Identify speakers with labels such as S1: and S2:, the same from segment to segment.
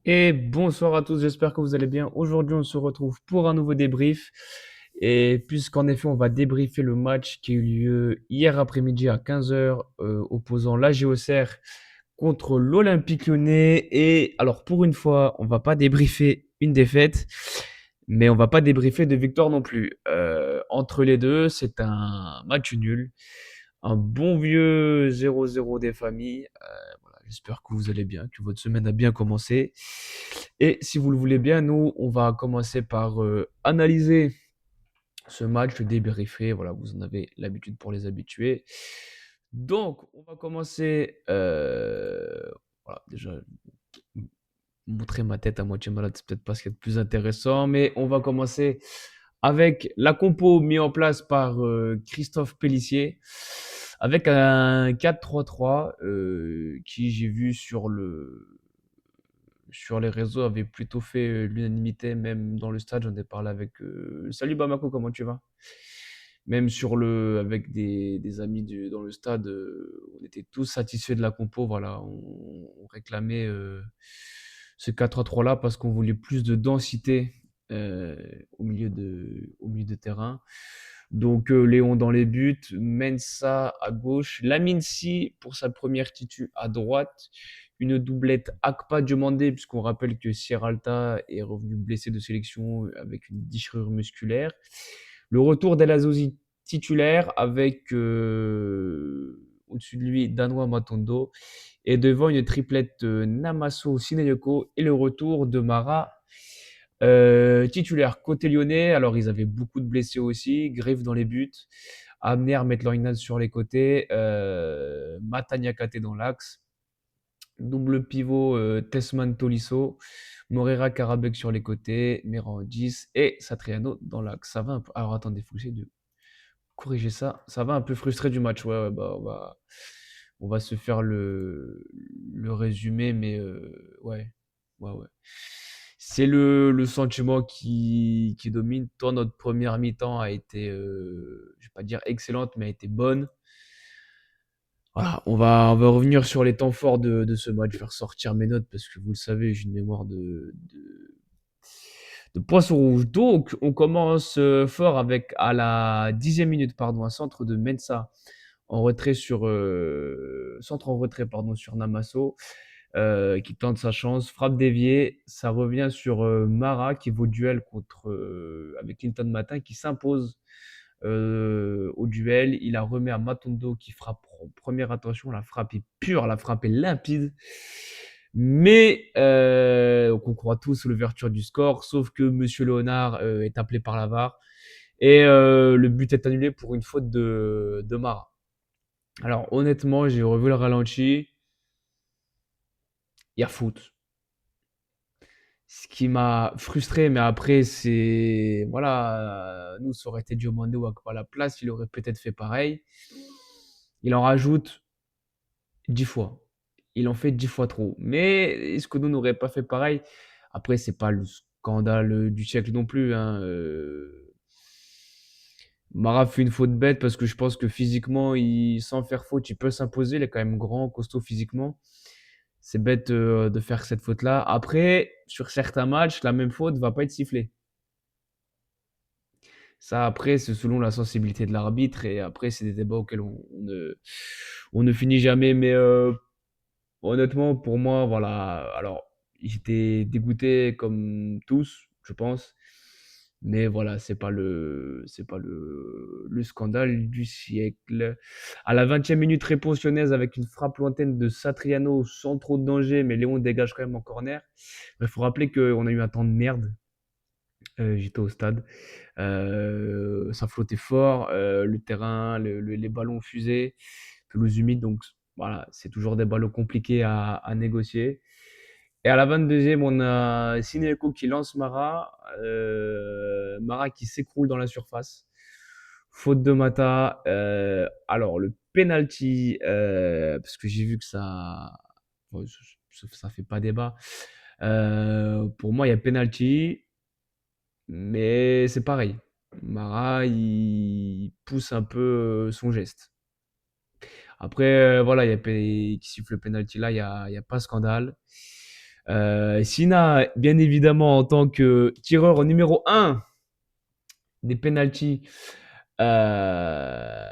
S1: Et bonsoir à tous, j'espère que vous allez bien. Aujourd'hui, on se retrouve pour un nouveau débrief. Et puisqu'en effet, on va débriefer le match qui a eu lieu hier après-midi à 15 heures, opposant la l'AGOCR contre l'Olympique Lyonnais. Et alors, pour une fois, on va pas débriefer une défaite, mais on va pas débriefer de victoire non plus. Entre les deux, c'est un match nul. Un bon vieux 0-0 des familles. Voilà, j'espère que vous allez bien, que votre semaine a bien commencé. Et si vous le voulez bien, nous, on va commencer par analyser ce match, le débriefer. Voilà, vous en avez l'habitude pour les habitués. Donc, on va commencer. Voilà, déjà, montrer ma tête à moitié malade, c'est peut-être pas ce qui est le plus intéressant, mais on va commencer avec la compo mise en place par Christophe Pellissier, avec un 4-3-3 qui, j'ai vu sur les réseaux, avait plutôt fait l'unanimité, même dans le stade. J'en ai parlé avec. Salut Bamako, comment tu vas? Même avec des amis dans le stade, on était tous satisfaits de la compo. Voilà, on réclamait ce 4-3-3 là parce qu'on voulait plus de densité euh, au milieu de terrain. Donc Léon dans les buts, Mensa à gauche, Lamine Si pour sa première titu à droite, une doublette Akpa Diomandé, puisqu'on rappelle que Sierralta est revenu blessé de sélection avec une déchirure musculaire. Le retour d'El Azozi titulaire avec au-dessus de lui Danois Matondo et devant une triplette Namasso Sineyoko et le retour de Mara titulaire côté lyonnais. Alors ils avaient beaucoup de blessés aussi, Griff dans les buts, Amner Metlorinaz sur les côtés, Mataniakate dans l'axe. Double pivot Tesman Tolisso, Morera Karabek sur les côtés, Mera en 10 et Satriano dans l'axe. Ça va un peu. Alors attendez, faut que j'essaie de corriger ça. Ça va un peu frustré du match. Ouais, ouais, bah, on va se faire le résumé, mais ouais. Ouais, ouais. C'est le sentiment qui domine. Toi, notre première mi-temps a été, je vais pas dire excellente, mais a été bonne. Voilà, on va revenir sur les temps forts de ce match, faire sortir mes notes parce que vous le savez, j'ai une mémoire de poisson rouge. Donc, on commence fort avec à la 10e minute, pardon, un centre de Mensa en retrait centre en retrait pardon sur Namasso qui tente sa chance, frappe déviée, ça revient sur Mara qui vaut duel contre avec Clinton Matin qui s'impose au duel. Il la remet à Matondo qui frappe en première attention. La frappe est pure, la frappe est limpide. Mais on croit tous l'ouverture du score, sauf que Monsieur Léonard est appelé par la VAR et le but est annulé pour une faute de Mara. Alors honnêtement, j'ai revu le ralenti, il y a faute. Ce qui m'a frustré, mais après, c'est. Voilà, nous, ça aurait été Diomande ou à la place, il aurait peut-être fait pareil. Il en rajoute 10 fois. Il en fait 10 fois trop. Mais est-ce que nous n'aurait pas fait pareil? Après, c'est pas le scandale du siècle non plus, hein. Mara fait une faute bête parce que je pense que physiquement, sans faire faute, il peut s'imposer. Il est quand même grand, costaud physiquement. C'est bête de faire cette faute-là. Après, sur certains matchs, la même faute va pas être sifflée. Ça, après, c'est selon la sensibilité de l'arbitre. Et après, c'est des débats auxquels on ne finit jamais. Mais honnêtement, pour moi, voilà. Alors, j'étais dégoûté comme tous, je pense. Mais voilà, c'est pas le scandale du siècle. À la 20e minute, réponse lyonnaise avec une frappe lointaine de Satriano sans trop de danger, mais Léon dégage quand même en corner. Il faut rappeler qu'on a eu un temps de merde. J'étais au stade. Ça flottait fort, le terrain, les ballons fusaient, pelouse humide, donc voilà, c'est toujours des ballons compliqués à négocier. Et à la 22e, on a Sineko qui lance Mara, Mara qui s'écroule dans la surface. Faute de Mata. Alors, le penalty, parce que j'ai vu que bon, ça fait pas débat. Pour moi, il y a penalty. Mais c'est pareil. Mara, il pousse un peu son geste. Après, voilà, qui siffle le penalty là, il y a pas scandale. Sina, bien évidemment, en tant que tireur numéro un des penalties, euh,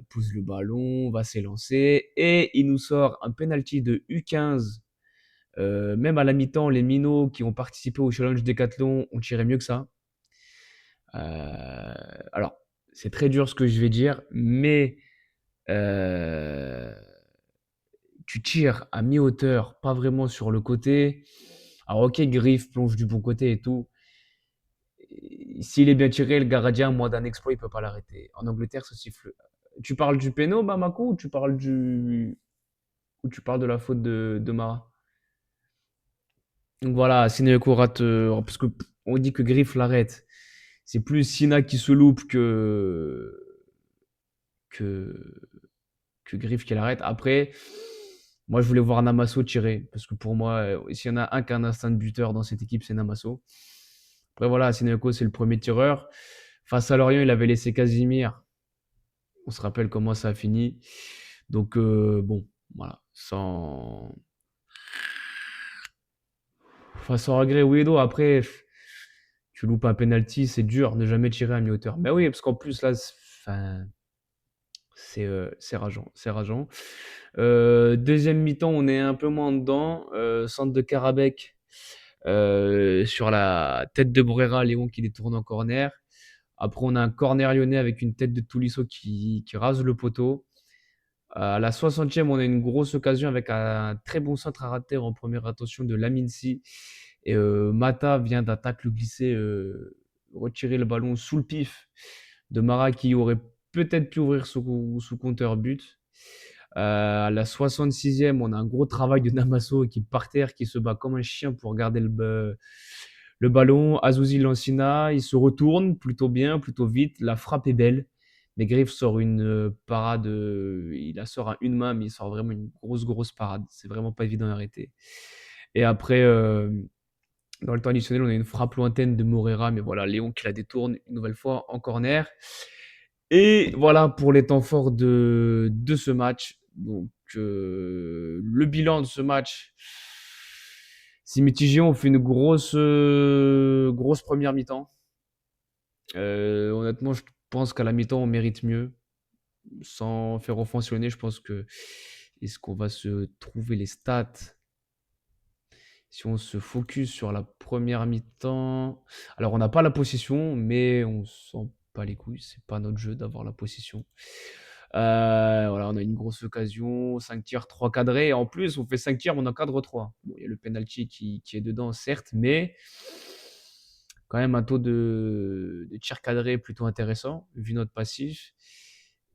S1: pousse le ballon, va s'élancer et il nous sort un penalty de U15. Même à la mi-temps, les minots qui ont participé au challenge Décathlon ont tiré mieux que ça. Alors, c'est très dur ce que je vais dire, mais euh, tu tires à mi-hauteur, pas vraiment sur le côté. Alors, ok, Griff plonge du bon côté et tout. S'il est bien tiré, le gardien, moi, d'un exploit, il peut pas l'arrêter. En Angleterre, ça siffle. Tu parles du péno, Bamako, ou tu parles de la faute de Mara? Donc voilà, Sineko rate, parce que on dit que Griff l'arrête. C'est plus Sina qui se loupe que, que Griff qui l'arrête. Après, moi, je voulais voir Namasso tirer, parce que pour moi, s'il y en a un qui a un instinct de buteur dans cette équipe, c'est Namasso. Après, voilà, Sineko, c'est le premier tireur. Face à Lorient, il avait laissé Casimir. On se rappelle comment ça a fini. Donc, bon, voilà, sans regret, oui et non. Après, tu loupes un penalty, c'est dur, ne jamais tirer à mi-hauteur. Mais oui, parce qu'en plus, là, enfin, c'est rageant, c'est rageant. Deuxième mi-temps, on est un peu moins dedans. Centre de Karabekh sur la tête de Brera, Léon qui détourne en corner. Après, on a un corner lyonnais avec une tête de Tolisso qui rase le poteau. À la 60e, on a une grosse occasion avec un très bon centre à rater en première intention de Laminsi. Et Mata vient d'un tacle glissé, retirer le ballon sous le pif de Mara qui aurait peut-être pu ouvrir sous compteur but. À la 66e, on a un gros travail de Namasso qui est par terre, qui se bat comme un chien pour garder le ballon. Azouzi Lancina, il se retourne plutôt bien, plutôt vite. La frappe est belle. Mais Griff sort une parade, il la sort à une main, mais il sort vraiment une grosse parade. C'est vraiment pas évident à arrêter. Et après, dans le temps additionnel, on a une frappe lointaine de Morera, mais voilà, Léon qui la détourne une nouvelle fois en corner. Et voilà pour les temps forts de ce match. Donc, le bilan de ce match, c'est mitigé. On fait une grosse première mi-temps. Honnêtement, je pense qu'à la mi-temps, on mérite mieux. Sans faire offensionner, je pense que est-ce qu'on va se trouver les stats si on se focus sur la première mi-temps? Alors, on n'a pas la possession, mais on s'en pas les couilles. C'est pas notre jeu d'avoir la possession. Voilà, on a une grosse occasion, 5 tirs, 3 cadrés. Et en plus, on fait 5 tirs, on en cadre 3. Bon, il y a le penalty qui est dedans, certes, mais quand même un taux de tirs cadrés plutôt intéressant, vu notre passif.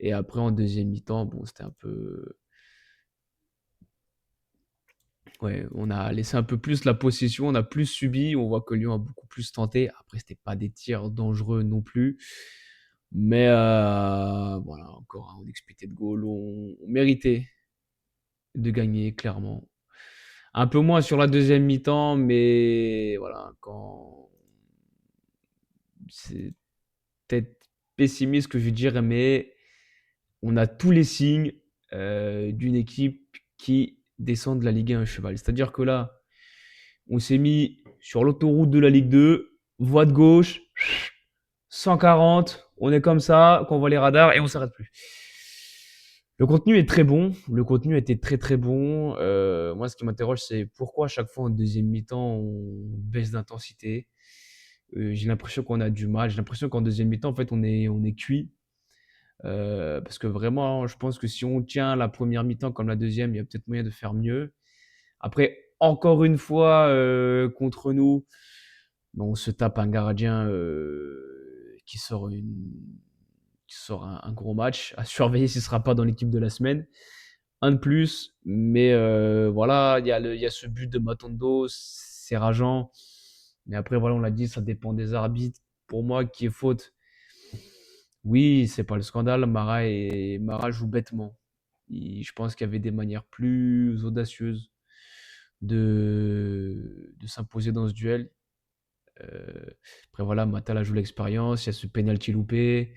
S1: Et après, en deuxième mi-temps, bon, c'était un peu. Ouais, on a laissé un peu plus la possession, on a plus subi. On voit que Lyon a beaucoup plus tenté. Après, c'était pas des tirs dangereux non plus. Mais voilà, encore un expected goal. On méritait de gagner, clairement. Un peu moins sur la deuxième mi-temps, mais voilà, quand c'est peut-être pessimiste que je dirais, mais on a tous les signes d'une équipe qui descend de la Ligue 1 à cheval. C'est-à-dire que là, on s'est mis sur l'autoroute de la Ligue 2, voie de gauche, 140, on est comme ça, qu'on voit les radars et on s'arrête plus. Le contenu est très bon, le contenu était très bon. Moi, ce qui m'interroge, c'est pourquoi à chaque fois en deuxième mi-temps, on baisse d'intensité. J'ai l'impression qu'on a du mal, j'ai l'impression qu'en deuxième mi-temps, en fait, on est cuit. Parce que vraiment, je pense que si on tient la première mi-temps comme la deuxième, il y a peut-être moyen de faire mieux. Après, encore une fois, contre nous, on se tape un gardien qui sort un gros match. À surveiller s'il ne sera pas dans l'équipe de la semaine. Un de plus, mais voilà, il y a ce but de Matondo, c'est rageant. Mais après, voilà, on l'a dit, ça dépend des arbitres. Pour moi, qui est faute, oui, c'est pas le scandale. Mara joue bêtement. Je pense qu'il y avait des manières plus audacieuses de s'imposer dans ce duel. Après, voilà, Matal a joué l'expérience. Il y a ce penalty loupé.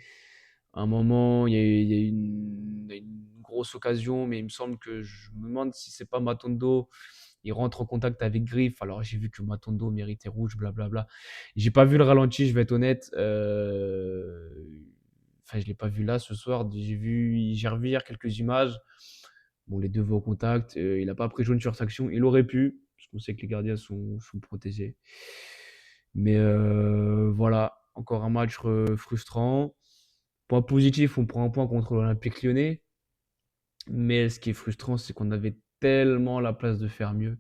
S1: À un moment, il y a une grosse occasion, mais il me semble que je me demande si c'est pas Matondo il rentre en contact avec Griff. Alors j'ai vu que Matondo méritait rouge, blablabla. J'ai pas vu le ralenti, je vais être honnête. Enfin, je l'ai pas vu là ce soir. J'ai revu hier quelques images. Bon, les deux vont au contact. Il n'a pas pris jaune sur cette action. Il aurait pu, parce qu'on sait que les gardiens sont protégés. Mais voilà, encore un match frustrant. Point positif, on prend un point contre l'Olympique Lyonnais. Mais ce qui est frustrant, c'est qu'on avait tellement la place de faire mieux.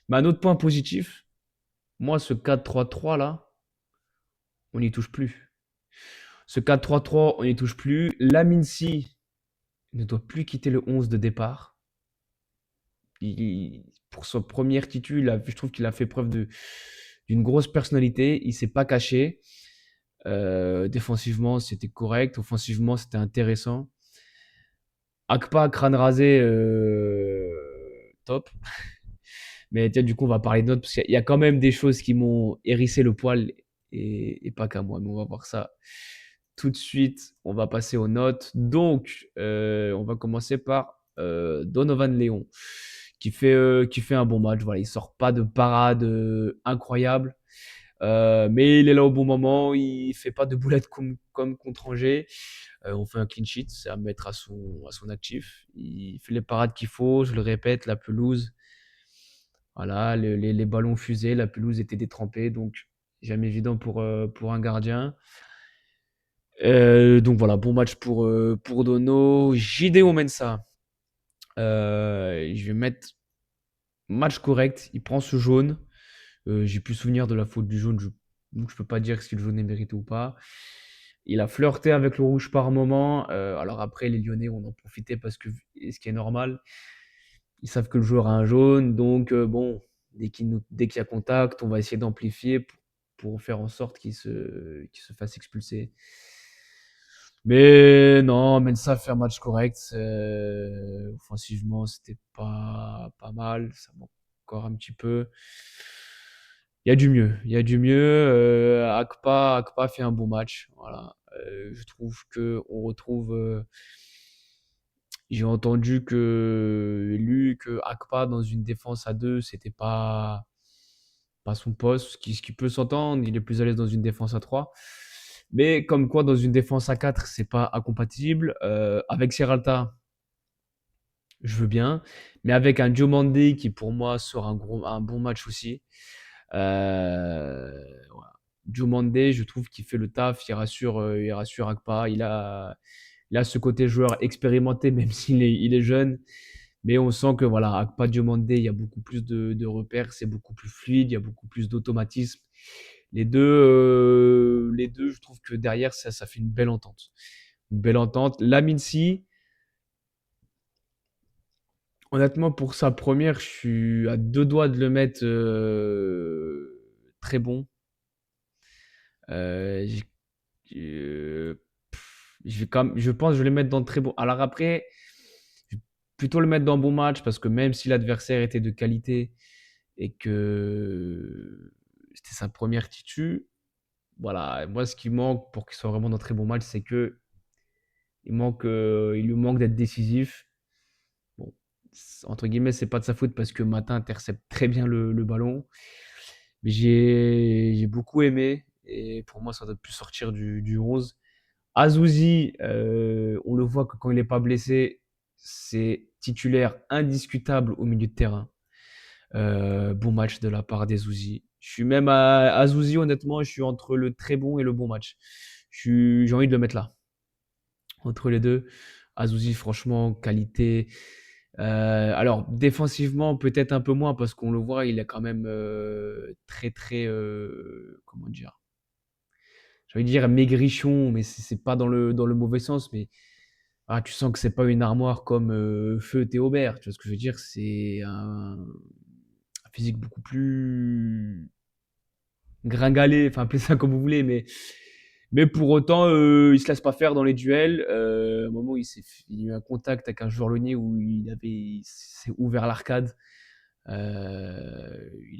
S1: Mais un autre point positif, moi, ce 4-3-3 là, on n'y touche plus. Ce 4-3-3, on n'y touche plus. Lamine Sy ne doit plus quitter le 11 de départ. Pour son première titu, je trouve qu'il a fait preuve d'une grosse personnalité. Il ne s'est pas caché. Défensivement, c'était correct. Offensivement, c'était intéressant. Akpa, crâne rasé, top. Mais tiens, du coup, on va parler de notes parce qu'il y a quand même des choses qui m'ont hérissé le poil et pas qu'à moi. Mais on va voir ça tout de suite. On va passer aux notes. Donc, on va commencer par Donovan Léon qui fait un bon match. Voilà, il sort pas de parade incroyable. Mais il est là au bon moment, il fait pas de boulettes comme contre Angers. On fait un clean sheet, c'est à mettre à son actif. Il fait les parades qu'il faut, je le répète, la pelouse. Voilà, les ballons fusés, la pelouse était détrempée, donc jamais évident pour un gardien. Donc voilà, bon match pour Dono. Gideon Mensah, je vais mettre match correct, il prend ce jaune. J'ai plus souvenir de la faute du jaune, donc je peux pas dire si le jaune est mérité ou pas. Il a flirté avec le rouge par moment. Alors après, les Lyonnais, on en profitait parce que, ce qui est normal, ils savent que le joueur a un jaune. Donc bon, dès qu'il y a contact, on va essayer d'amplifier pour faire en sorte qu'il se fasse expulser. Mais non, Mensah fait un match correct. Offensivement, c'était pas mal. Ça manque encore un petit peu. Il y a du mieux. Il y a du mieux. Akpa fait un bon match. Voilà. Je trouve que on retrouve. J'ai entendu lu que Akpa dans une défense à 2, c'était pas son poste, ce qui peut s'entendre. Il est plus à l'aise dans une défense à 3. Mais comme quoi, dans une défense à 4, c'est pas incompatible. Avec Serralta, je veux bien. Mais avec un Diomandé qui, pour moi, sort un bon match aussi. Voilà. Diomandé, je trouve qu'il fait le taf. Il rassure Akpa. Il a ce côté joueur expérimenté, même il est jeune. Mais on sent que voilà, Akpa Diomandé, il y a beaucoup plus de repères, c'est beaucoup plus fluide, il y a beaucoup plus d'automatisme. Les deux, je trouve que derrière, ça fait une belle entente. Une belle entente. Lamine Sy, honnêtement, pour sa première, je suis à deux doigts de le mettre très bon. Euh, j'ai- je pense que je vais le mettre dans très bon. Alors après, je vais plutôt le mettre dans bon match parce que même si l'adversaire était de qualité et que c'était sa première titu, voilà, moi ce qui manque pour qu'il soit vraiment dans très bon match, c'est que il lui manque d'être décisif. Bon, entre guillemets, c'est pas de sa faute parce que Matin intercepte très bien le ballon. Mais j'ai beaucoup aimé et pour moi, ça doit plus sortir du 11. Azouzi, on le voit que quand il n'est pas blessé, c'est titulaire indiscutable au milieu de terrain. Bon match de la part d'Azouzi. Je suis même à Azouzi, honnêtement, je suis entre le très bon et le bon match. J'ai envie de le mettre là, entre les deux. Azouzi, franchement, qualité. Alors, défensivement, peut-être un peu moins parce qu'on le voit, il est quand même très, comment dire, j'ai envie de dire maigrichon, mais c'est pas dans le mauvais sens, mais tu sens que c'est pas une armoire comme Feu Théobert, tu vois ce que je veux dire? C'est un physique beaucoup plus gringalé, enfin appelez ça comme vous voulez, mais pour autant, il se laisse pas faire dans les duels. À un moment, il a eu un contact avec un joueur lyonnais où il s'est ouvert l'arcade. Il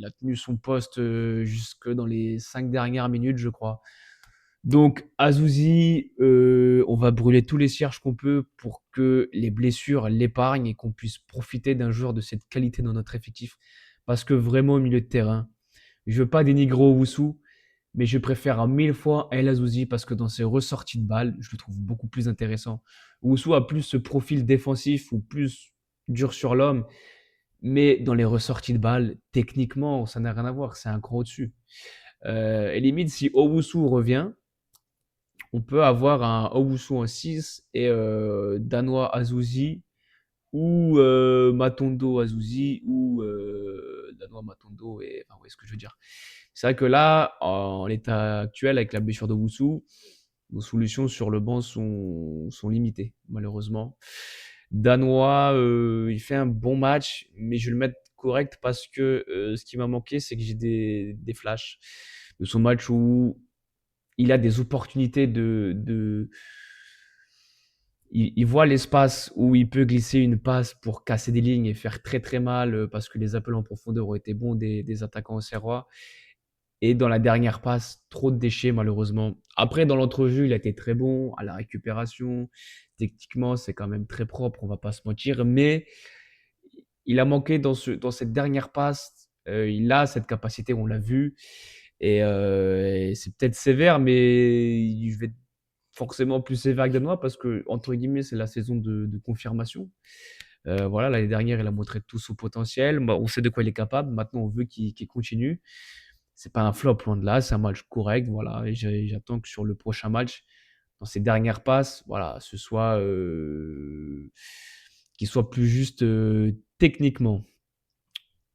S1: a tenu son poste jusque dans les 5 dernières minutes, je crois. Donc, Azouzi, on va brûler tous les cierges qu'on peut pour que les blessures l'épargnent et qu'on puisse profiter d'un joueur de cette qualité dans notre effectif. parce que vraiment au milieu de terrain, je veux pas dénigrer Owusu, mais je préfère à 1000 fois El Azouzi parce que dans ses ressorties de balles, je le trouve beaucoup plus intéressant. Owusu a plus ce profil défensif ou plus dur sur l'homme, mais dans les ressorties de balles, techniquement, ça n'a rien à voir, c'est un cran au-dessus. Et limite, si Owusu revient, on peut avoir un Owusu en 6 et Danois Azouzi ou Matondo Azouzi ou Danois Matondo et enfin, ouais, ce que je veux dire. C'est vrai que là, en l'état actuel, avec la blessure de Wusu, nos solutions sur le banc sont limitées, malheureusement. Danois, il fait un bon match, mais je vais le mettre correct parce que ce qui m'a manqué, c'est que j'ai des flashs de son match où il a des opportunités il voit l'espace où il peut glisser une passe pour casser des lignes et faire très très mal parce que les appels en profondeur ont été bons des attaquants serrois. Et dans la dernière passe, trop de déchets malheureusement. Après, dans l'entrevue, il a été très bon à la récupération. Techniquement, c'est quand même très propre, on va pas se mentir. Mais il a manqué dans cette dernière passe. Il a cette capacité, on l'a vu. Et c'est peut-être sévère, mais je vais être forcément plus sévère que Danois parce que, entre guillemets, c'est la saison de confirmation. Voilà, l'année dernière, il a montré tout son potentiel. Bah, on sait de quoi il est capable. Maintenant, on veut qu'il continue. C'est pas un flop, loin de là. C'est un match correct. Voilà. Et j'attends que sur le prochain match, dans ses dernières passes, voilà, ce soit qu'il soit plus juste techniquement.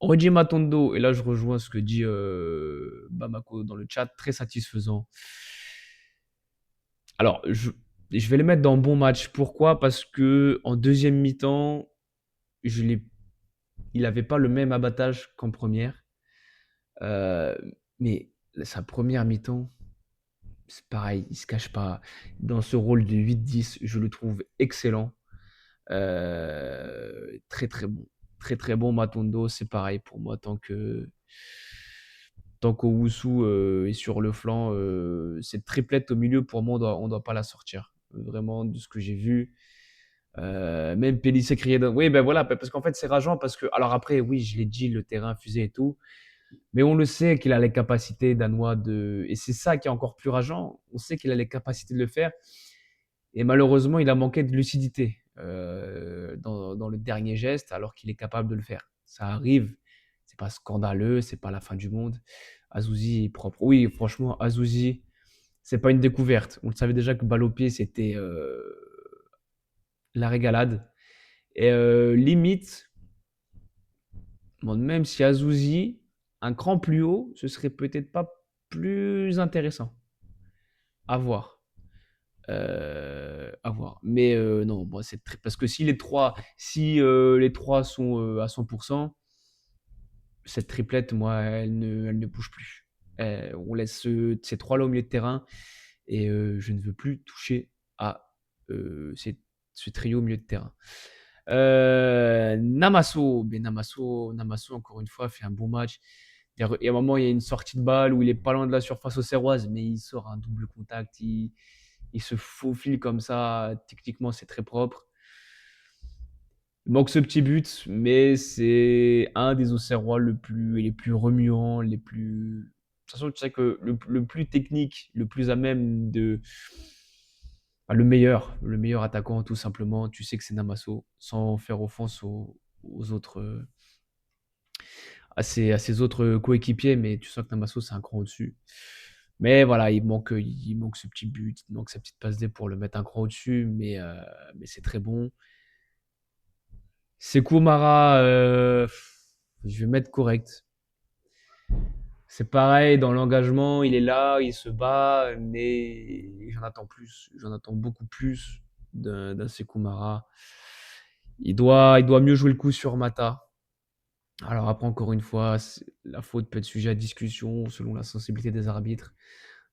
S1: Roger Matondo, et là je rejoins ce que dit Bamako dans le chat, très satisfaisant. Alors, je vais le mettre dans bon match. Pourquoi? Parce que en deuxième mi-temps, je l'ai il n'avait pas le même abattage qu'en première. Euh, mais sa première mi-temps, c'est pareil, il se cache pas. Dans ce rôle de 8-10, je le trouve excellent. Très très bon. Très très bon Matondo, c'est pareil pour moi. Tant qu'Owusu est sur le flanc, cette triplette au milieu, pour moi, on doit pas la sortir. Vraiment, de ce que j'ai vu. Même Pellissier criait dans... Oui, ben voilà, parce qu'en fait, c'est rageant parce que... Alors après, oui, je l'ai dit, le terrain fusé et tout. Mais on le sait qu'il a les capacités danois de... Et c'est ça qui est encore plus rageant. On sait qu'il a les capacités de le faire. Et malheureusement, il a manqué de lucidité dans le dernier geste, alors qu'il est capable de le faire. Ça arrive. C'est pas scandaleux, c'est pas la fin du monde. Azouzi est propre. Oui, franchement, Azouzi, c'est pas une découverte. On le savait déjà que balle au pied, c'était la régalade. Et limite, bon, même si Azouzi, un cran plus haut, ce serait peut-être pas plus intéressant. À voir. À voir. Mais non, bon, parce que si les trois sont à 100%, cette triplette, moi, elle ne bouge plus. On laisse ces trois-là au milieu de terrain et je ne veux plus toucher à ce trio au milieu de terrain. Namasso, mais Namasso, encore une fois, fait un bon match. Il y a un moment, il y a une sortie de balle où il est pas loin de la surface auxerroise, mais il sort un double contact. Il se faufile comme ça. Techniquement, c'est très propre. Il manque ce petit but, mais c'est un des Auxerrois les plus remuants, les plus. De toute façon, tu sais que le plus technique, le plus à même de. Enfin, le meilleur attaquant, tout simplement, tu sais que c'est Namasso, sans faire offense aux autres, à ses autres coéquipiers, mais tu sens que Namasso, c'est un cran au-dessus. Mais voilà, il manque ce petit but, il manque sa petite passe D pour le mettre un cran au-dessus, mais c'est très bon. Sekou Mara, je vais mettre correct. C'est pareil, dans l'engagement, il est là, il se bat, mais j'en attends plus. J'en attends beaucoup plus d'un Sekou Mara. Il doit mieux jouer le coup sur Mata. Alors après, encore une fois, la faute peut être sujet à discussion selon la sensibilité des arbitres.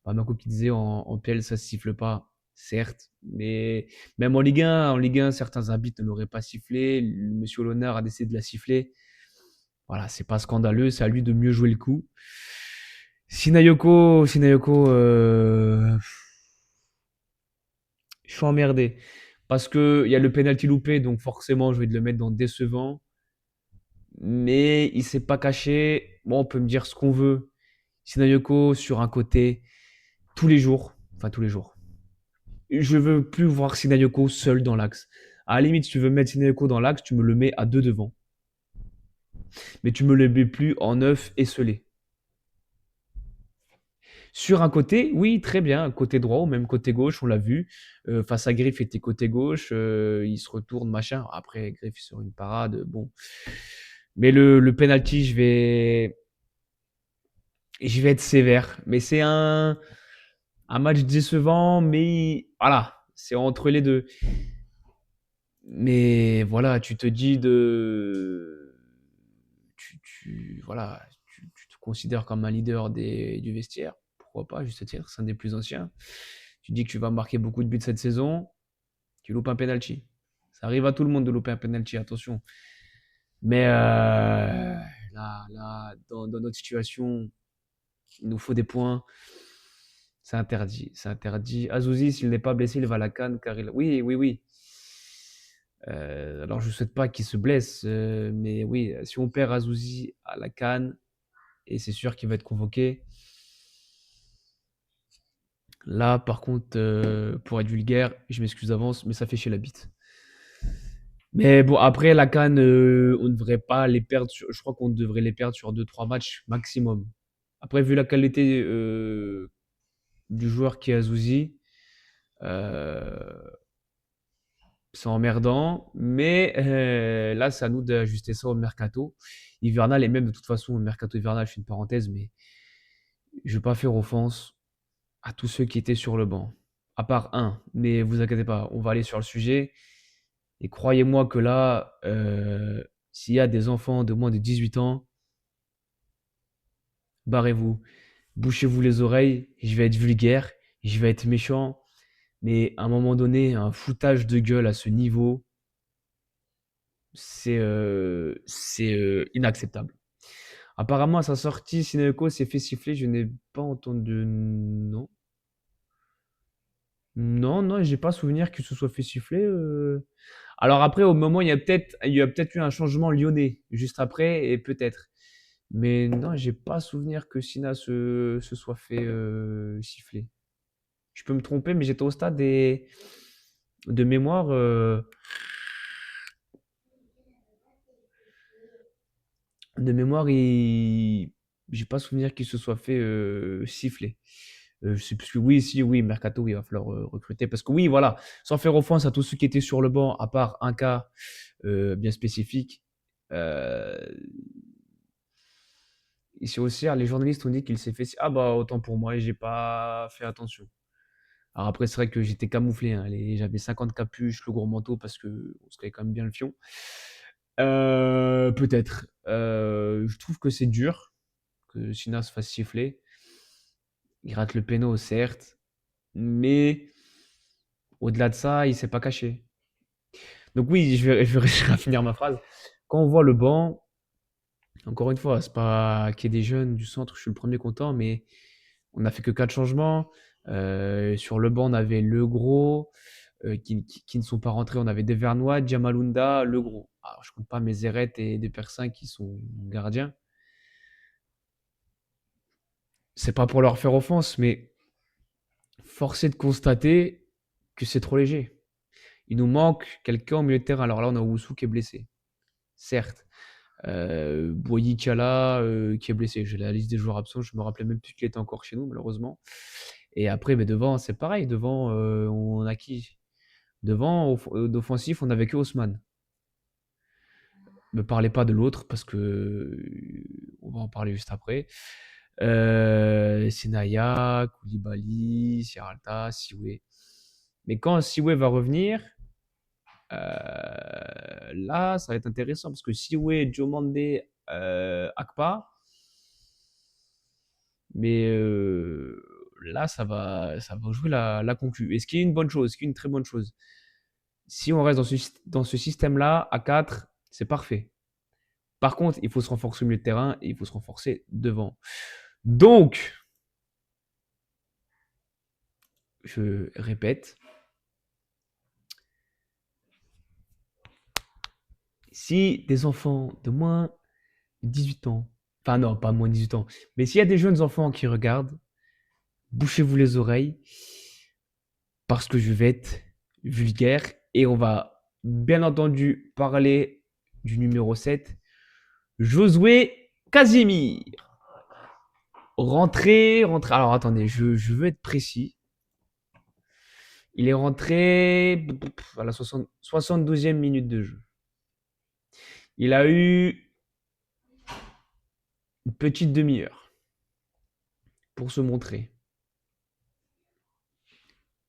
S1: Bamako qui disait en PL, ça ne siffle pas, certes, mais même en Ligue 1, certains arbitres ne l'auraient pas sifflé. Monsieur Lonard a décidé de la siffler. Voilà, c'est pas scandaleux, c'est à lui de mieux jouer le coup. Sinayoko, je suis emmerdé. Parce qu'il y a le penalty loupé, donc forcément, je vais le mettre dans décevant. mais il s'est pas caché. Bon, on peut me dire ce qu'on veut. Sinayoko sur un côté, tous les jours. Enfin, tous les jours. Je veux plus voir Sinayoko seul dans l'axe. À la limite, si tu veux mettre Sinayoko dans l'axe, tu me le mets à deux devant. Mais tu me le mets plus en neuf esselé. Sur un côté, oui, très bien, côté droit ou même côté gauche, on l'a vu. Face à Griff, était côté gauche, il se retourne, machin. Après, Griff sur une parade, bon. Mais le penalty, je vais être sévère. Mais c'est un match décevant, mais voilà, c'est entre les deux. Mais voilà, tu te dis voilà, tu te considères comme un leader du vestiaire. Pourquoi pas, juste titre, c'est un des plus anciens. Tu dis que tu vas marquer beaucoup de buts cette saison, tu loupes un penalty. Ça arrive à tout le monde de louper un penalty, attention. Mais là dans notre situation, il nous faut des points. C'est interdit, c'est interdit. Azouzi, s'il n'est pas blessé, il va à la CAN car il. Oui, oui, oui. Alors je ne souhaite pas qu'il se blesse, mais oui, si on perd Azouzi à la CAN, et c'est sûr qu'il va être convoqué. Là, par contre, pour être vulgaire, je m'excuse d'avance, mais ça fait chier la bite. Mais bon, après, la CAN, on ne devrait pas les perdre. Je crois qu'on devrait les perdre sur deux trois matchs maximum. Après, vu la qualité du joueur qui est Azouzi, euh, c'est emmerdant. Mais là, c'est à nous d'ajuster ça au mercato hivernal. Et même de toute façon, au mercato hivernal, je fais une parenthèse, mais je ne vais pas faire offense à tous ceux qui étaient sur le banc. À part un, mais vous inquiétez pas, on va aller sur le sujet. Et croyez-moi que là, s'il y a des enfants de moins de 18 ans, barrez-vous, bouchez-vous les oreilles, je vais être vulgaire, je vais être méchant, mais à un moment donné, un foutage de gueule à ce niveau, c'est inacceptable. Apparemment, à sa sortie, Sineko s'est fait siffler, je n'ai pas entendu. Non. Non, non, j'ai pas souvenir qu'il se soit fait siffler. Alors après, au moment, il y a peut-être eu un changement lyonnais juste après, et peut-être. Mais non, j'ai pas souvenir que Sina se soit fait siffler. Je peux me tromper, mais j'étais au stade et de mémoire, j'ai pas souvenir qu'il se soit fait siffler. Je sais plus. Oui, si, oui, Mercato, oui, il va falloir recruter. Parce que oui, voilà, sans faire offense à tous ceux qui étaient sur le banc, à part un cas bien spécifique. Euh, Ici au CIR, les journalistes ont dit qu'il s'est fait. Ah bah autant pour moi, et j'ai pas fait attention. Alors après, c'est vrai que j'étais camouflé, hein, j'avais 50 capuches, le gros manteau, parce que on se connaît quand même bien le fion. Peut-être. Je trouve que c'est dur que Sina se fasse siffler. Il rate le péno, certes, mais au-delà de ça, il s'est pas caché. Donc oui, je vais réussir à finir ma phrase. Quand on voit le banc, encore une fois, c'est pas qu'il y ait des jeunes du centre, je suis le premier content, mais on n'a fait que 4 changements. Sur le banc, on avait Le Gros, qui ne sont pas rentrés. On avait des Vernois, Djamalunda, Le Gros. Alors, je compte pas mes Zeret et des Persins qui sont gardiens. C'est pas pour leur faire offense, mais force est de constater que c'est trop léger. Il nous manque quelqu'un au milieu de terrain. Alors là, on a Oussou qui est blessé. Certes. Boyi Kala qui est blessé. J'ai la liste des joueurs absents. Je me rappelais même plus qu'il était encore chez nous, malheureusement. Et après, mais devant, c'est pareil. Devant, on a qui? Devant, d'offensif, on n'avait que Haussmann. Me parlez pas de l'autre parce que on va en parler juste après. Senaya, Koulibaly, Sierralta, Siwe. Mais quand Siwe va revenir, là, ça va être intéressant parce que Siwe, Diomande, Akpa, mais là, ça va jouer la concu. Et ce qui est une bonne chose, ce qui est une très bonne chose. Si on reste dans ce système-là, à 4, c'est parfait. Par contre, il faut se renforcer au milieu de terrain et il faut se renforcer devant. Donc, je répète, si des enfants de moins 18 ans. Enfin non, pas moins de 18 ans. Mais s'il y a des jeunes enfants qui regardent, bouchez-vous les oreilles parce que je vais être vulgaire et on va bien entendu parler du numéro 7, Josué Casimir. Rentré. Alors attendez, je veux être précis. Il est rentré à la 72e minute de jeu. Il a eu une petite demi-heure pour se montrer.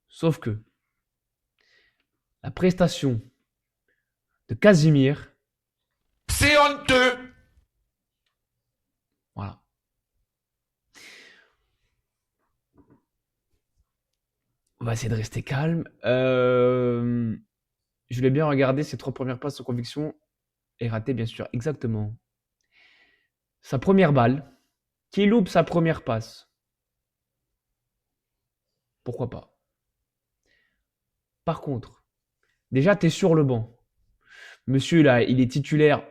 S1: Sauf que la prestation de Casimir,
S2: C'est honteux.
S1: voilà. On va essayer de rester calme. Je l'ai bien regardé, ses 3 premières passes sans conviction et raté, bien sûr. Exactement. Sa première balle, qui loupe sa première passe. Pourquoi pas? Par contre, déjà, tu es sur le banc. Monsieur, là, il est titulaire,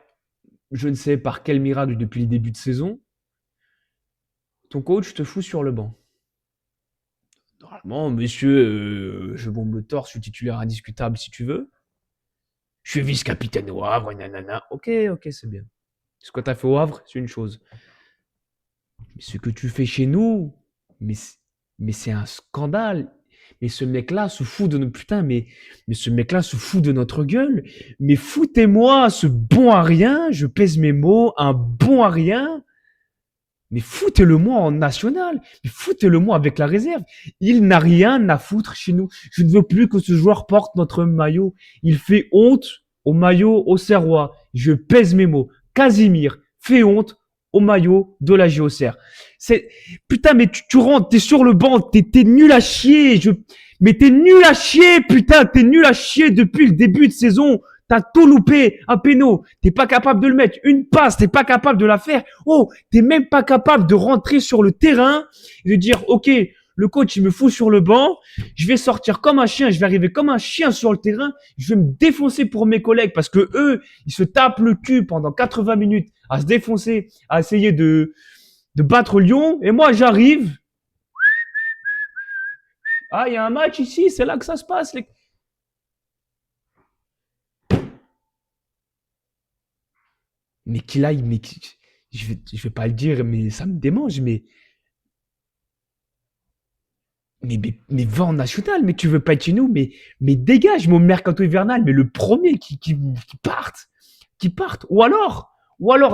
S1: je ne sais par quel miracle depuis le début de saison. Ton coach te fout sur le banc. Normalement, monsieur, je bombe le torse, je suis titulaire indiscutable si tu veux. Je suis vice-capitaine au Havre, nanana. Ok, c'est bien. Ce que tu as fait au Havre, c'est une chose. Mais ce que tu fais chez nous, mais, mais c'est un scandale. Mais ce mec-là se fout de notre putain, mais ce mec-là se fout de notre gueule. Mais foutez-moi ce bon à rien, je pèse mes mots, un bon à rien. Mais foutez-le-moi en national. Mais foutez-le-moi avec la réserve. Il n'a rien à foutre chez nous. Je ne veux plus que ce joueur porte notre maillot. Il fait honte au maillot au Serrois. Je pèse mes mots. Casimir fait honte au maillot de la JOCR. C'est, putain, mais tu rentres, t'es sur le banc, t'es nul à chier. Mais t'es nul à chier, putain, t'es nul à chier depuis le début de saison. T'as tout loupé, un péno. T'es pas capable de le mettre. Une passe, t'es pas capable de la faire. Oh, t'es même pas capable de rentrer sur le terrain et de dire, OK, le coach, il me fout sur le banc. Je vais sortir comme un chien. Je vais arriver comme un chien sur le terrain. Je vais me défoncer pour mes collègues parce que eux, ils se tapent le cul pendant 80 minutes à se défoncer, à essayer de battre Lyon. Et moi, j'arrive. Ah, il y a un match ici. C'est là que ça se passe. Mais qu'il aille, je vais pas le dire, mais ça me démange, mais va en national, mais tu veux pas être chez nous, mais dégage mon mercato hivernal, mais le premier qui parte, ou alors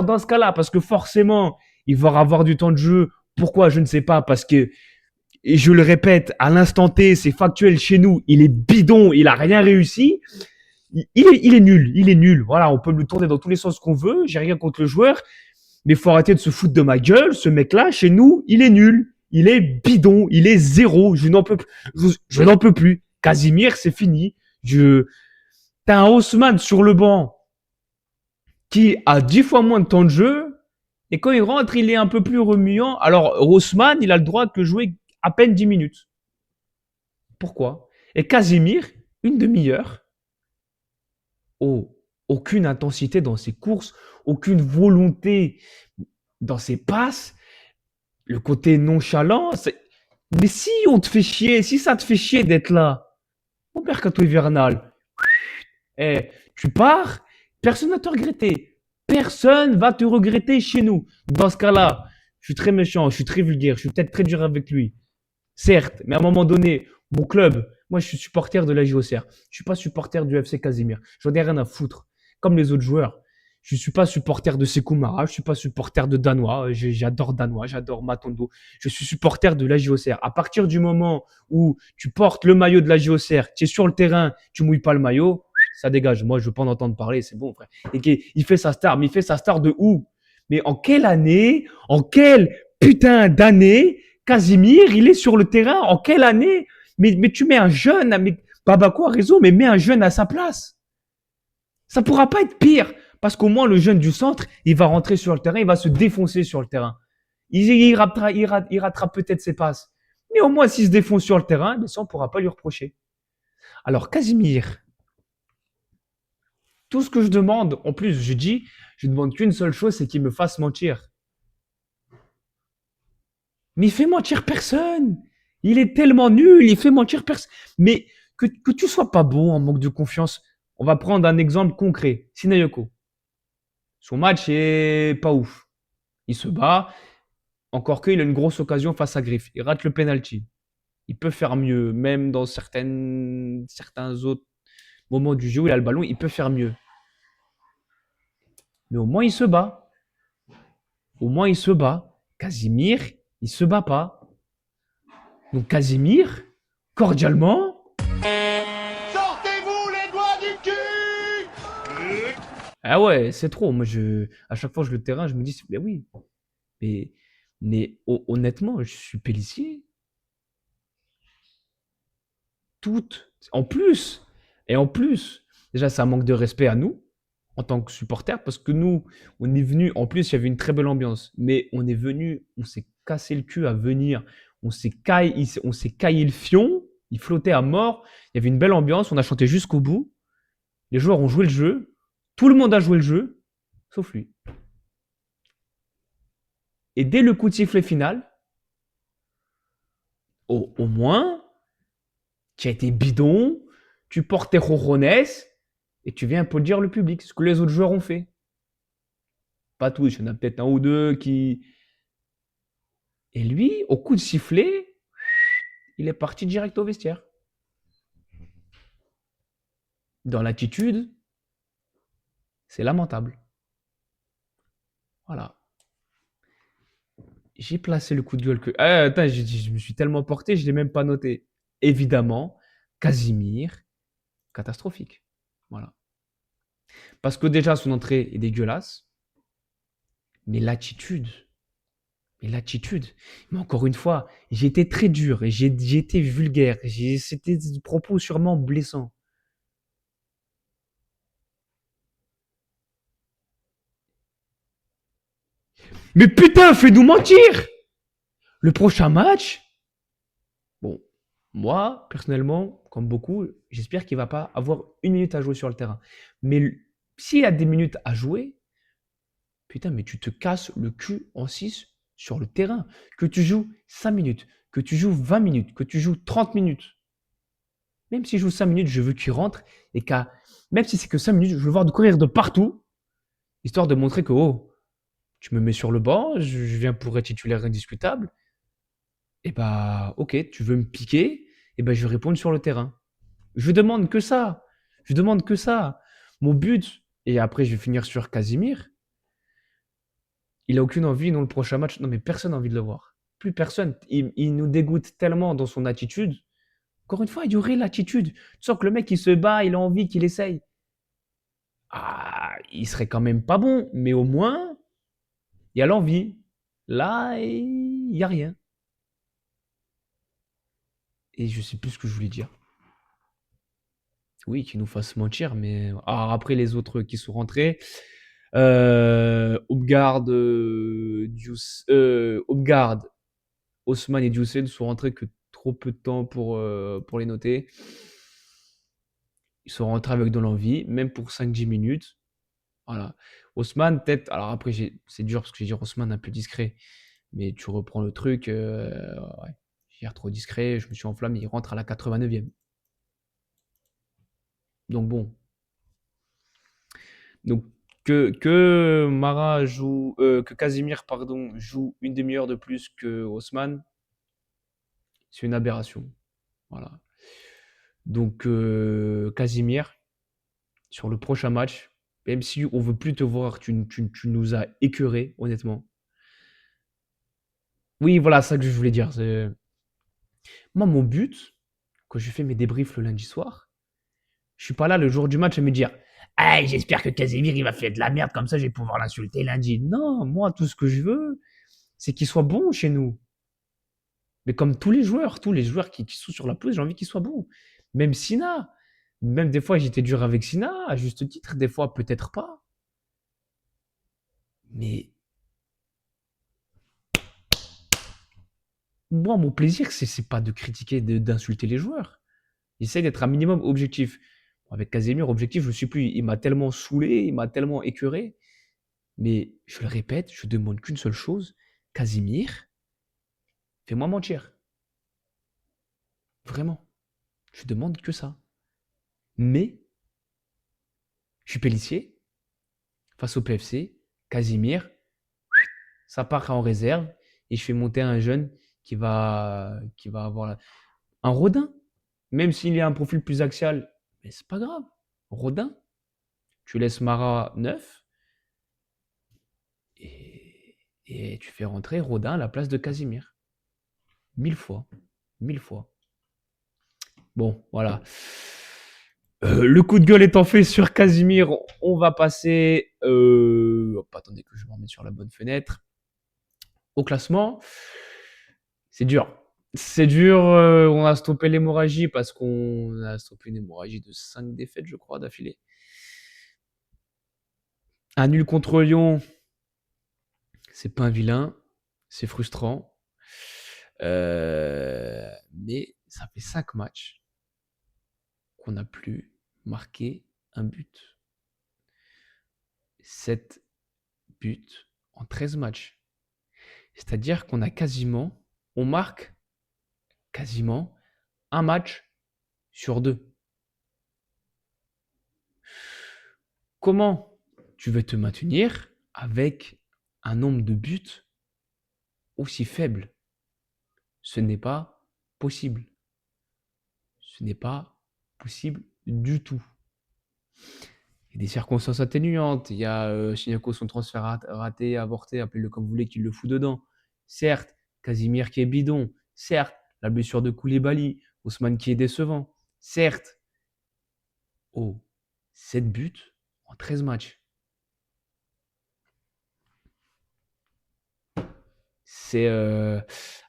S1: dans ce cas-là, parce que forcément, il va avoir du temps de jeu. Pourquoi? Je ne sais pas, parce que, et je le répète, à l'instant T, c'est factuel chez nous, il est bidon, il a rien réussi. Il est nul. Voilà, on peut le tourner dans tous les sens qu'on veut. J'ai rien contre le joueur, mais faut arrêter de se foutre de ma gueule. Ce mec-là, chez nous, il est nul. Il est bidon. Il est zéro. Je n'en peux plus. Je n'en peux plus. Casimir, c'est fini. T'as un Haussmann sur le banc qui a 10 fois moins de temps de jeu. Et quand il rentre, il est un peu plus remuant. Alors, Haussmann, il a le droit de jouer à peine 10 minutes. Pourquoi? Et Casimir, une demi-heure. Oh, aucune intensité dans ses courses, aucune volonté dans ses passes, le côté nonchalant. Mais si on te fait chier, si ça te fait chier d'être là, au mercato hivernal, tu pars, personne ne va te regretter. Personne va te regretter chez nous. Dans ce cas-là, je suis très méchant, je suis très vulgaire, je suis peut-être très dur avec lui. Certes, mais à un moment donné, mon club, moi je suis supporter de la JOCR. Je suis pas supporter du FC Casimir. J'en ai rien à foutre. Comme les autres joueurs. Je suis pas supporter de Sekou Mara, je suis pas supporter de Danois. J'adore Danois, j'adore Matondo. Je suis supporter de la JOCR. À partir du moment où tu portes le maillot de la JOCR, tu es sur le terrain, tu mouilles pas le maillot, ça dégage. Moi, je veux pas en entendre parler, c'est bon, frère. Et il fait sa star, mais il fait sa star de où? Mais en quelle année, en quelle putain d'année Casimir, il est sur le terrain en quelle année? Mais tu mets un jeune, mais Babako a raison, mais mets un jeune à sa place. Ça pourra pas être pire, parce qu'au moins le jeune du centre, il va rentrer sur le terrain, il va se défoncer sur le terrain. Il rattrape peut-être ses passes. Mais au moins, s'il se défonce sur le terrain, ça, on pourra pas lui reprocher. Alors, Casimir, Tout ce que je demande, en plus, je demande qu'une seule chose, c'est qu'il me fasse mentir. Mais il fait mentir personne. Il est tellement nul, il fait mentir personne. Mais que tu sois pas bon en manque de confiance, on va prendre un exemple concret. Sinayoko. Son match est pas ouf. Il se bat, encore qu'il a une grosse occasion face à Griff. Il rate le penalty. Il peut faire mieux, même dans certains autres moments du jeu où il a le ballon, il peut faire mieux. Mais au moins il se bat. Au moins il se bat. Casimir, il se bat pas. Donc Casimir, cordialement,
S2: Sortez-vous les doigts du cul!
S1: ah ouais, c'est trop. Moi, à chaque fois que je le terrain, je me dis, mais oui, mais, honnêtement, je suis Pélissier. Toutes. En plus, déjà, c'est un manque de respect à nous, en tant que supporters, parce que nous, on est venu, en plus, il y avait une très belle ambiance, mais on est venu, on s'est cassé le cul à venir, on s'est caillé le fion, il flottait à mort, il y avait une belle ambiance, on a chanté jusqu'au bout, les joueurs ont joué le jeu, tout le monde a joué le jeu, sauf lui. Et dès le coup de sifflet final, au moins, tu as été bidon, tu portes tes rojones et tu viens applaudir le public, ce que les autres joueurs ont fait. Pas tous, il y en a peut-être un ou deux qui. Et lui, au coup de sifflet, il est parti direct au vestiaire. Dans l'attitude, c'est lamentable. Voilà. J'ai placé le coup de gueule que. Ah, attends, je me suis tellement porté, je ne l'ai même pas noté. Évidemment, Casimir, catastrophique. Voilà. Parce que déjà, son entrée est dégueulasse. Mais l'attitude, mais encore une fois, j'ai été très dur et j'ai été vulgaire. C'était des propos sûrement blessants. Mais putain, fais-nous mentir! Le prochain match, bon, moi, personnellement, comme beaucoup, j'espère qu'il va pas avoir une minute à jouer sur le terrain. Mais s'il y a des minutes à jouer, putain, mais tu te casses le cul en 6 sur le terrain. Que tu joues 5 minutes, que tu joues 20 minutes, que tu joues 30 minutes. Même s'il joue 5 minutes, je veux qu'il rentre et qu'à, même si c'est que 5 minutes, je veux voir de courir de partout, histoire de montrer que, oh, tu me mets sur le banc, je viens pour être titulaire indiscutable. Et bah, ok, tu veux me piquer, et bah, je vais répondre sur le terrain. Je demande que ça. Je demande que ça. Mon but, et après, je vais finir sur Casimir, il a aucune envie, non, le prochain match. Non, mais personne n'a envie de le voir. Plus personne. Il nous dégoûte tellement dans son attitude. Encore une fois, il y aurait l'attitude. Tu sens que le mec, il se bat, il a envie, qu'il essaye. Ah, il serait quand même pas bon, mais au moins, il y a l'envie. Là, il n'y a rien. Et je sais plus ce que je voulais dire. Oui, qu'il nous fasse mentir, mais alors après les autres qui sont rentrés, Upgard, Upgard, Haussmann et Jusen sont rentrés que trop peu de temps pour les noter. Ils sont rentrés avec de l'envie, même pour 5-10 minutes. Voilà. Haussmann, peut-être. Alors après, c'est dur parce que j'ai dit Haussmann un peu discret. Mais tu reprends le truc. Ouais, j'ai l'air trop discret. Je me suis enflammé. Il rentre à la 89e. Donc bon. Donc que Mara joue. Que Casimir, pardon, joue une demi-heure de plus que Haussmann, c'est une aberration. Voilà. Donc Casimir, sur le prochain match, même si on veut plus te voir, tu nous as écœuré, honnêtement. Oui, voilà, c'est ça que je voulais dire. Moi, mon but, quand je fais mes débriefs le lundi soir, je suis pas là le jour du match à me dire ah, j'espère que Casemir il va faire de la merde comme ça, je vais pouvoir l'insulter lundi. Non, moi, tout ce que je veux, c'est qu'il soit bon chez nous. Mais comme tous les joueurs qui sont sur la pelouse, j'ai envie qu'ils soient bons. Même Sina, même des fois j'étais dur avec Sina, à juste titre, des fois peut-être pas. Mais moi, mon plaisir, c'est pas de critiquer, d'insulter les joueurs. J'essaie d'être un minimum objectif. Avec Casemiro, objectif, je ne suis plus. Il m'a tellement saoulé, il m'a tellement écœuré. Mais je le répète, je demande qu'une seule chose. Casemiro, fais-moi mentir. Vraiment. Je demande que ça. Mais, je suis Pellissier, face au PFC, Casemiro, ça part en réserve et je fais monter un jeune qui va avoir un Rodin. Même s'il a un profil plus axial, mais c'est pas grave. Rodin, tu laisses Mara neuf et, et tu fais rentrer Rodin à la place de Casimir. 1000 fois. 1000 fois. Bon, voilà. Le coup de gueule étant fait sur Casimir, on va passer. Attendez que je me remette sur la bonne fenêtre. Au classement, c'est dur. C'est dur. On a stoppé l'hémorragie parce qu'on a stoppé une hémorragie de 5 défaites, je crois, d'affilée. Un nul contre Lyon, c'est pas un vilain, c'est frustrant. Mais ça fait 5 matchs qu'on n'a plus marqué un but. 7 buts en 13 matchs. C'est-à-dire qu'on a on marque quasiment un match sur 2. Comment tu veux te maintenir avec un nombre de buts aussi faible? Ce n'est pas possible. Ce n'est pas possible du tout. Il y a des circonstances atténuantes. Il y a Shinako, son transfert raté, avorté, appelez-le comme vous voulez, qui le fout dedans. Certes, Casimir qui est bidon. Certes, la blessure de Koulibaly. Ousmane qui est décevant. Certes. Oh, 7 buts en 13 matchs. C'est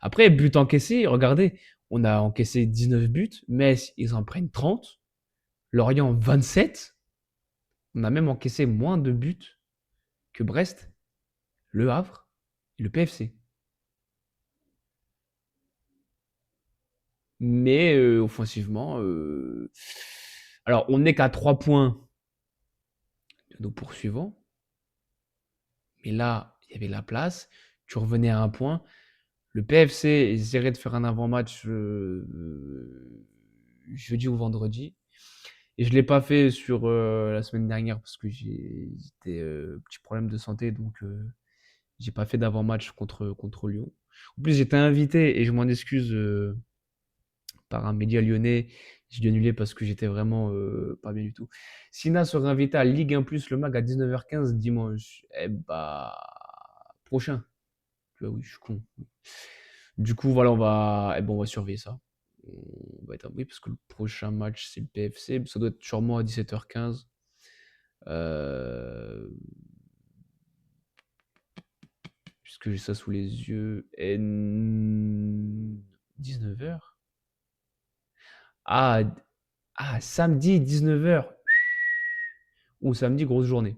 S1: Après, but encaissé, regardez, on a encaissé 19 buts. Metz, ils en prennent 30. Lorient, 27. On a même encaissé moins de buts que Brest, Le Havre et le PFC. Mais offensivement, alors on n'est qu'à 3 points de nos poursuivants. Mais là, il y avait la place. Tu revenais à un point. Le PFC essaierait de faire un avant-match jeudi ou vendredi. Et je ne l'ai pas fait sur la semaine dernière parce que j'ai des petits problèmes de santé. Donc, j'ai pas fait d'avant-match contre Lyon. En plus, j'étais invité et je m'en excuse par un média lyonnais. J'ai dû annuler parce que j'étais vraiment pas bien du tout. Sina sera invité à Ligue 1 Plus le mag à 19h15 dimanche. Eh bah, prochain. Tu vois, oui, je suis con. Du coup, voilà, on va surveiller ça. On va être abri parce que le prochain match, c'est le PFC. Ça doit être sûrement à 17h15. Euh, Puisque j'ai ça sous les yeux. 19h. Ah, samedi 19h. Ou samedi, grosse journée.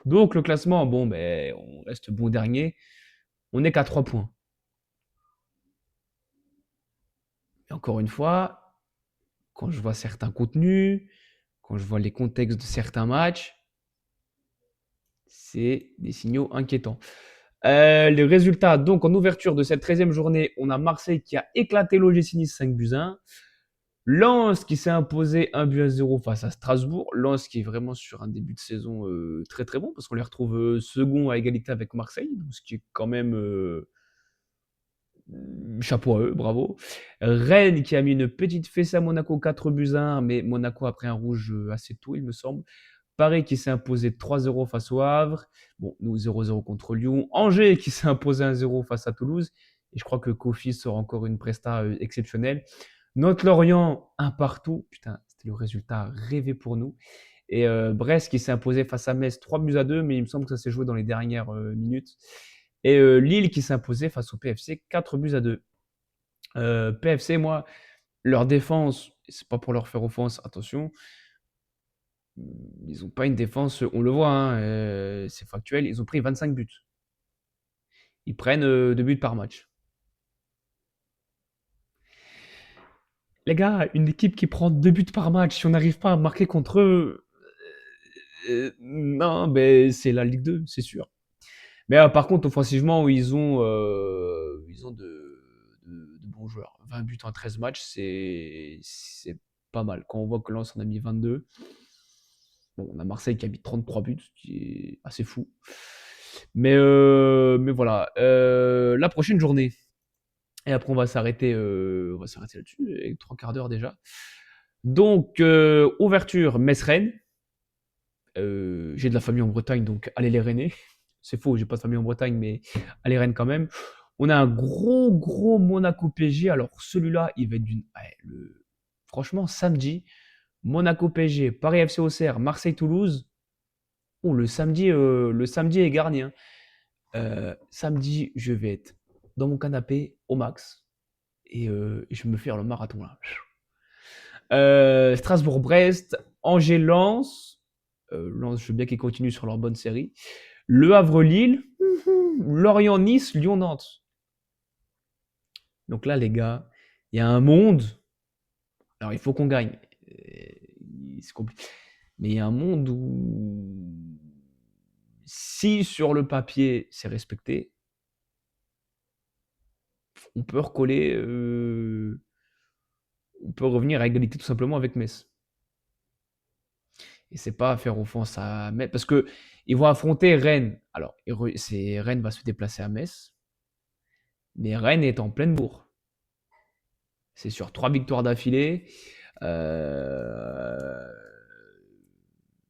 S1: Donc le classement, bon, ben, on reste bon dernier. On n'est qu'à 3 points. Et encore une fois, quand je vois certains contenus, quand je vois les contextes de certains matchs, c'est des signaux inquiétants. Les résultats, donc en ouverture de cette 13e journée, on a Marseille qui a éclaté l'OGC Nice 5-1. Lens qui s'est imposé 1-0 face à Strasbourg. Lens qui est vraiment sur un début de saison très très bon parce qu'on les retrouve second à égalité avec Marseille, ce qui est quand même chapeau à eux, bravo. Rennes qui a mis une petite fessée à Monaco 4-1, mais Monaco a pris un rouge assez tôt, il me semble. Paris qui s'est imposé 3-0 face au Havre. Bon, nous 0-0 contre Lyon. Angers qui s'est imposé 1-0 face à Toulouse. Et je crois que Kofi sort encore une presta exceptionnelle. Nantes-Lorient, un partout. Putain, c'était le résultat rêvé pour nous. Et Brest qui s'est imposé face à Metz 3-2, mais il me semble que ça s'est joué dans les dernières minutes. Et Lille qui s'est imposé face au PFC 4-2. PFC, moi, leur défense, c'est pas pour leur faire offense, attention, ils n'ont pas une défense, on le voit, hein, c'est factuel, ils ont pris 25 buts. Ils prennent 2 buts par match. Les gars, une équipe qui prend 2 buts par match, si on n'arrive pas à marquer contre eux, non, ben c'est la Ligue 2, c'est sûr. Mais par contre, offensivement, ils ont de bons joueurs. 20 buts en 13 matchs, c'est pas mal. Quand on voit que Lens en a mis 22, bon, on a Marseille qui a mis 33 buts, ce qui est assez fou. Mais voilà. La prochaine journée, et après on va s'arrêter là-dessus, avec 3 quarts d'heure déjà. Donc, ouverture, Metz-Rennes. J'ai de la famille en Bretagne, donc allez les Rennais. C'est faux, j'ai pas de famille en Bretagne, mais allez Rennes quand même. On a un gros, gros Monaco PSG. Alors celui-là, il va être franchement, samedi, Monaco PSG, Paris FC Auxerre, Marseille Toulouse. Oh, le samedi est garni, hein. Samedi, je vais être dans mon canapé au max et je vais me faire le marathon là. Strasbourg-Brest, Angers-Lens. Lens, je veux bien qu'ils continuent sur leur bonne série. Le Havre-Lille, Lorient-Nice, Lyon-Nantes. Donc là, les gars, il y a un monde. Alors, il faut qu'on gagne. C'est compliqué. Mais il y a un monde où, si sur le papier c'est respecté, on peut recoller. On peut revenir à égalité tout simplement avec Metz. Et c'est pas faire offense à Metz. Parce que ils vont affronter Rennes. Alors, Rennes va se déplacer à Metz. Mais Rennes est en pleine bourre. C'est sur 3 victoires d'affilée. Euh,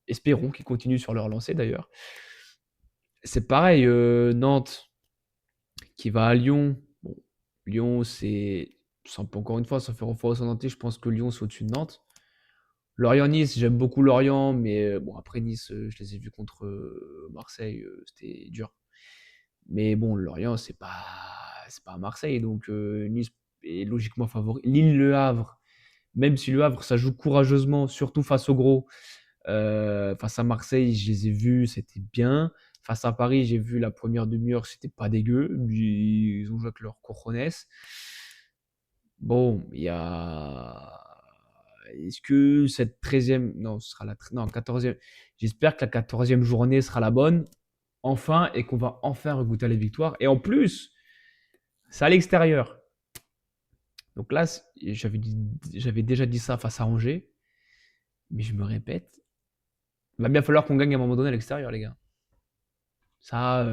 S1: Espérons qu'ils continuent sur leur lancée d'ailleurs. C'est pareil, Nantes qui va à Lyon. Bon, Lyon, encore une fois, sans faire offense aux Nantais, je pense que Lyon, c'est au-dessus de Nantes. Lorient-Nice, j'aime beaucoup Lorient, mais bon, après Nice, je les ai vus contre Marseille, c'était dur. Mais bon, Lorient, c'est pas Marseille, donc Nice est logiquement favori. Lille-Le Havre, même si Le Havre, ça joue courageusement, surtout face au gros. Face à Marseille, je les ai vus, c'était bien. Face à Paris, j'ai vu la première demi-heure, c'était pas dégueu. Ils ont joué avec leur cojones. Bon, il y a. Est-ce que cette 13e. Non, ce sera non, 14e. J'espère que la 14e journée sera la bonne, enfin, et qu'on va enfin regoûter à la victoire. Et en plus, c'est à l'extérieur. Donc là, j'avais déjà dit ça face à Angers, mais je me répète, il va bien falloir qu'on gagne à un moment donné à l'extérieur, les gars. Ça,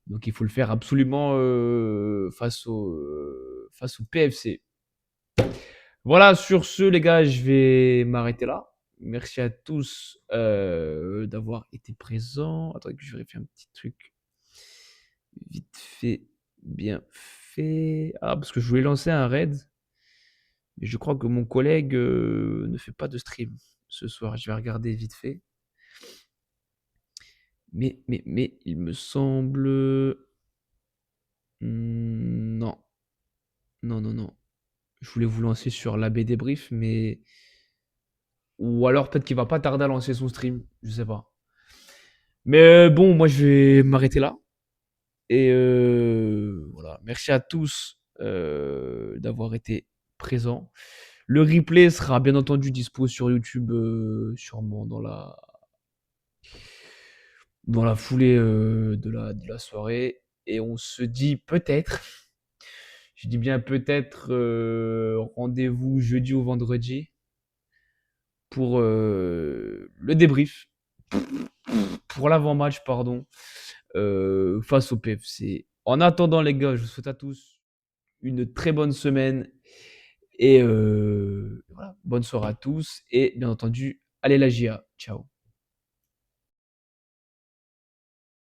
S1: donc il faut le faire absolument face au PFC. Voilà, sur ce, les gars, je vais m'arrêter là. Merci à tous d'avoir été présents. Attendez que je vérifie un petit truc. Vite fait, bien fait. Ah, parce que je voulais lancer un raid. Mais je crois que mon collègue ne fait pas de stream ce soir. Je vais regarder vite fait. Mais, il me semble. Non. Non, non, non. Je voulais vous lancer sur l'AB Débrief, mais. Ou alors peut-être qu'il va pas tarder à lancer son stream. Je sais pas. Mais bon, moi je vais m'arrêter là. Et voilà. Merci à tous d'avoir été présents. Le replay sera bien entendu dispo sur YouTube, sûrement dans la foulée de la soirée. Et on se dit peut-être, je dis bien peut-être, rendez-vous jeudi ou vendredi pour le débrief, pour l'avant-match, pardon, face au PFC. En attendant, les gars, je vous souhaite à tous une très bonne semaine. Et voilà, bonne soirée à tous. Et bien entendu, allez la GIA. Ciao.